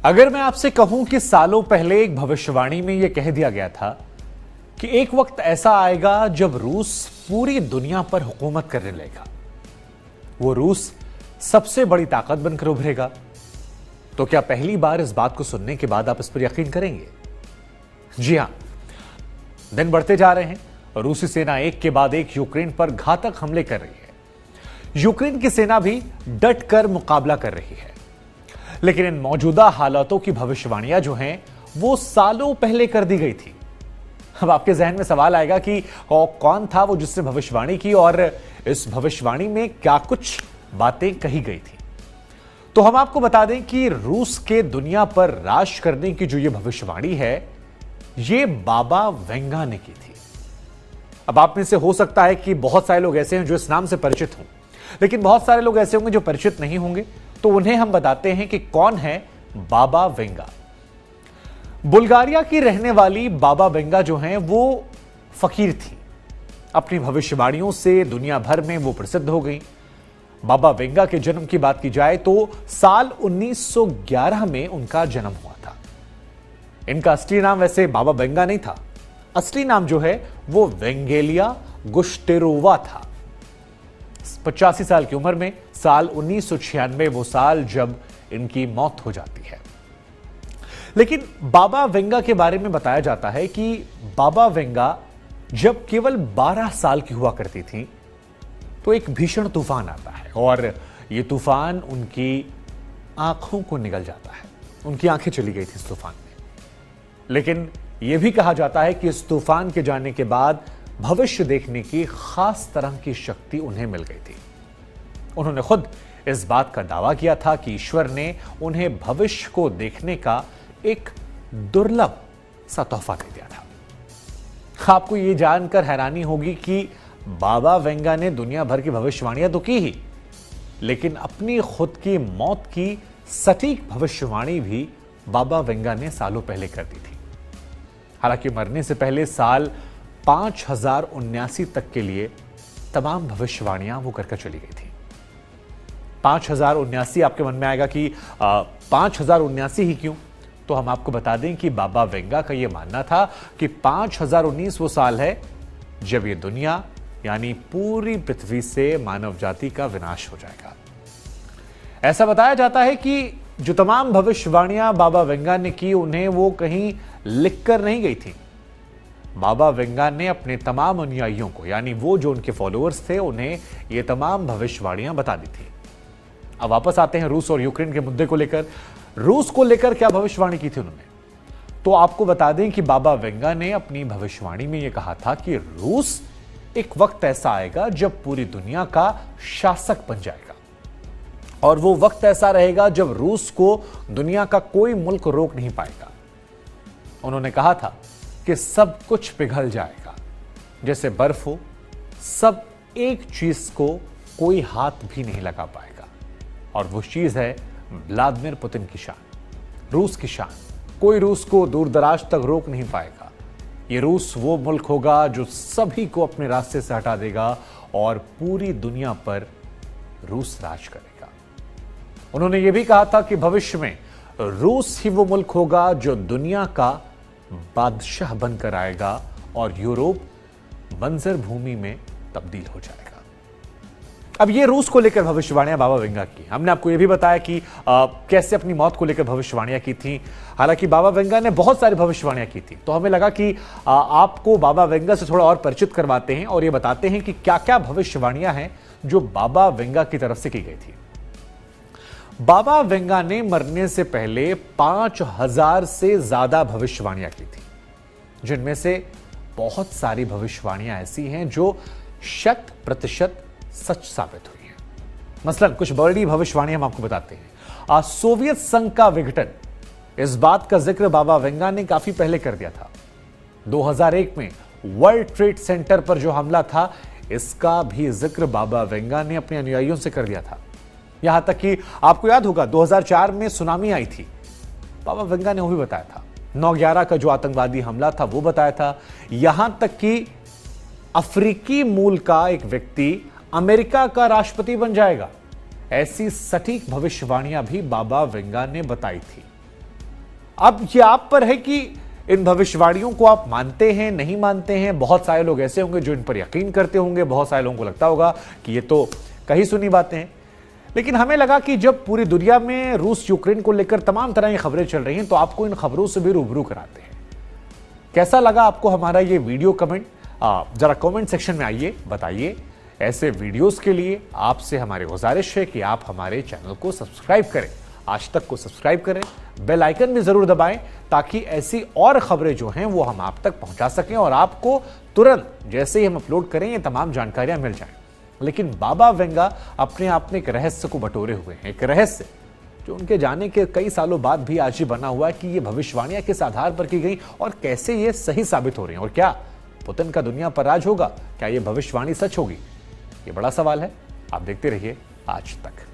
अगर मैं आपसे कहूं कि सालों पहले एक भविष्यवाणी में यह कह दिया गया था कि एक वक्त ऐसा आएगा जब रूस पूरी दुनिया पर हुकूमत करने लगेगा, वो रूस सबसे बड़ी ताकत बनकर उभरेगा, तो क्या पहली बार इस बात को सुनने के बाद आप इस पर यकीन करेंगे? जी हां, दिन बढ़ते जा रहे हैं। रूसी सेना एक के बाद एक यूक्रेन पर घातक हमले कर रही है। यूक्रेन की सेना भी डट कर मुकाबला कर रही है, लेकिन इन मौजूदा हालातों की भविष्यवाणियां जो हैं वो सालों पहले कर दी गई थी। अब आपके जहन में सवाल आएगा कि कौन था वो जिसने भविष्यवाणी की और इस भविष्यवाणी में क्या कुछ बातें कही गई थी। तो हम आपको बता दें कि रूस के दुनिया पर राज करने की जो ये भविष्यवाणी है, ये बाबा वेंगा ने की थी। अब आप में से हो सकता है कि बहुत सारे लोग ऐसे हैं जो इस नाम से परिचित हों, लेकिन बहुत सारे लोग ऐसे होंगे जो परिचित नहीं होंगे, तो उन्हें हम बताते हैं कि कौन है बाबा वेंगा। बुल्गारिया की रहने वाली बाबा वेंगा जो हैं वो फकीर थी। अपनी भविष्यवाणियों से दुनिया भर में वो प्रसिद्ध हो गई। बाबा वेंगा के जन्म की बात की जाए तो साल 1911 में उनका जन्म हुआ था। इनका असली नाम वैसे बाबा वेंगा नहीं था। असली नाम जो है वो वेंगेलिया गुश्टेरोवा था। 85 साल की उम्र में साल 1996 वो साल जब इनकी मौत हो जाती है। लेकिन बाबा वेंगा के बारे में बताया जाता है कि बाबा वेंगा जब केवल 12 साल की हुआ करती थी तो एक भीषण तूफान आता है और यह तूफान उनकी आंखों को निगल जाता है। उनकी आंखें चली गई थी इस तूफान में। लेकिन यह भी कहा जाता है कि इस तूफान के जाने के बाद भविष्य देखने की खास तरह की शक्ति उन्हें मिल गई थी। उन्होंने खुद इस बात का दावा किया था कि ईश्वर ने उन्हें भविष्य को देखने का एक दुर्लभ सा तोहफा दे दिया था। आपको यह जानकर हैरानी होगी कि बाबा वेंगा ने दुनिया भर की भविष्यवाणियां तो की ही, लेकिन अपनी खुद की मौत की सटीक भविष्यवाणी भी बाबा वेंगा ने सालों पहले कर दी थी। हालांकि मरने से पहले साल 5079 तक के लिए तमाम भविष्यवाणियां वो करके चली गई थी। 5079 आपके मन में आएगा कि 5079 ही क्यों? तो हम आपको बता दें कि बाबा वेंगा का यह मानना था कि 5019 वो साल है जब ये दुनिया यानी पूरी पृथ्वी से मानव जाति का विनाश हो जाएगा। ऐसा बताया जाता है कि जो तमाम भविष्यवाणियां बाबा वेंगा ने की उन्हें वो कहीं लिखकर नहीं गई थी। बाबा वेंगा ने अपने तमाम अनुयायियों को, यानी वो जो उनके फॉलोअर्स थे, उन्हें ये तमाम भविष्यवाणियां बता दी थी। अब वापस आते हैं रूस और यूक्रेन के मुद्दे को लेकर। रूस को लेकर क्या भविष्यवाणी की थी उन्होंने? तो आपको बता दें कि बाबा वेंगा ने अपनी भविष्यवाणी में यह कहा था कि रूस एक वक्त ऐसा आएगा जब पूरी दुनिया का शासक बन जाएगा, और वो वक्त ऐसा रहेगा जब रूस को दुनिया का कोई मुल्क रोक नहीं पाएगा। उन्होंने कहा था कि सब कुछ पिघल जाएगा जैसे बर्फ हो, सब एक चीज को कोई हाथ भी नहीं लगा पाएगा, और वो चीज है व्लादिमीर पुतिन की शान, रूस की शान। कोई रूस को दूर दराज तक रोक नहीं पाएगा। ये रूस वो मुल्क होगा जो सभी को अपने रास्ते से हटा देगा और पूरी दुनिया पर रूस राज करेगा। उन्होंने ये भी कहा था कि भविष्य में रूस ही वो मुल्क होगा जो दुनिया का बादशाह बनकर आएगा और यूरोप बंजर भूमि में तब्दील हो जाएगा। अब ये रूस को लेकर भविष्यवाणियां बाबा वेंगा की। हमने आपको यह भी बताया कि कैसे अपनी मौत को लेकर भविष्यवाणियां की थी। हालांकि बाबा वेंगा ने बहुत सारी भविष्यवाणियां की थी, तो हमें लगा कि आपको बाबा वेंगा से थोड़ा और परिचित करवाते हैं और ये बताते हैं कि क्या क्या भविष्यवाणियां हैं जो बाबा वेंगा की तरफ से की गई थी। बाबा वेंगा ने मरने से पहले 5000 से ज्यादा भविष्यवाणियां की थी, जिनमें से बहुत सारी भविष्यवाणियां ऐसी हैं जो 100% सच साबित हुई है। मसलन कुछ बड़ी भविष्यवाणी हम आपको बताते हैं। सोवियत संघ का विघटन, इस बात का जिक्र बाबा वेंगा ने काफी पहले कर दिया था। 2001 में वर्ल्ड ट्रेड सेंटर पर जो हमला था, इसका भी जिक्र बाबा वेंगा ने अपने अनुयायियों से कर दिया था। यहां तक कि आपको याद होगा 2004 में सुनामी आई थी, बाबा वेंगा ने वो भी बताया था। 9/11 का जो आतंकवादी हमला था वो बताया था। यहां तक कि अफ्रीकी मूल का एक व्यक्ति अमेरिका का राष्ट्रपति बन जाएगा, ऐसी सटीक भविष्यवाणियां भी बाबा वेंगा ने बताई थी। अब ये आप पर है कि इन भविष्यवाणियों को आप मानते हैं, नहीं मानते हैं। बहुत सारे लोग ऐसे होंगे जो इन पर यकीन करते होंगे, बहुत सारे लोगों को लगता होगा कि ये तो कहीं सुनी बातें हैं। लेकिन हमें लगा कि जब पूरी दुनिया में रूस यूक्रेन को लेकर तमाम तरह की खबरें चल रही हैं तो आपको इन खबरों से भी रूबरू कराते हैं। कैसा लगा आपको हमारा ये वीडियो? कमेंट जरा कमेंट सेक्शन में आइए, बताइए। ऐसे वीडियोस के लिए आपसे हमारी गुजारिश है कि आप हमारे चैनल को सब्सक्राइब करें, आज तक को सब्सक्राइब करें, बेल आइकन भी जरूर दबाएं ताकि ऐसी और खबरें जो हैं वो हम आप तक पहुंचा सकें और आपको तुरंत जैसे ही हम अपलोड करें ये तमाम जानकारियां मिल जाएं। लेकिन बाबा वेंगा अपने आप में एक रहस्य को बटोरे हुए हैं, एक रहस्य जो उनके जाने के कई सालों बाद भी आज ही बना हुआ है कि ये भविष्यवाणियां किस आधार पर की गई और कैसे ये सही साबित हो रही हैं। और क्या पुतिन का दुनिया पर राज होगा? क्या ये भविष्यवाणी सच होगी? ये बड़ा सवाल है। आप देखते रहिए आज तक।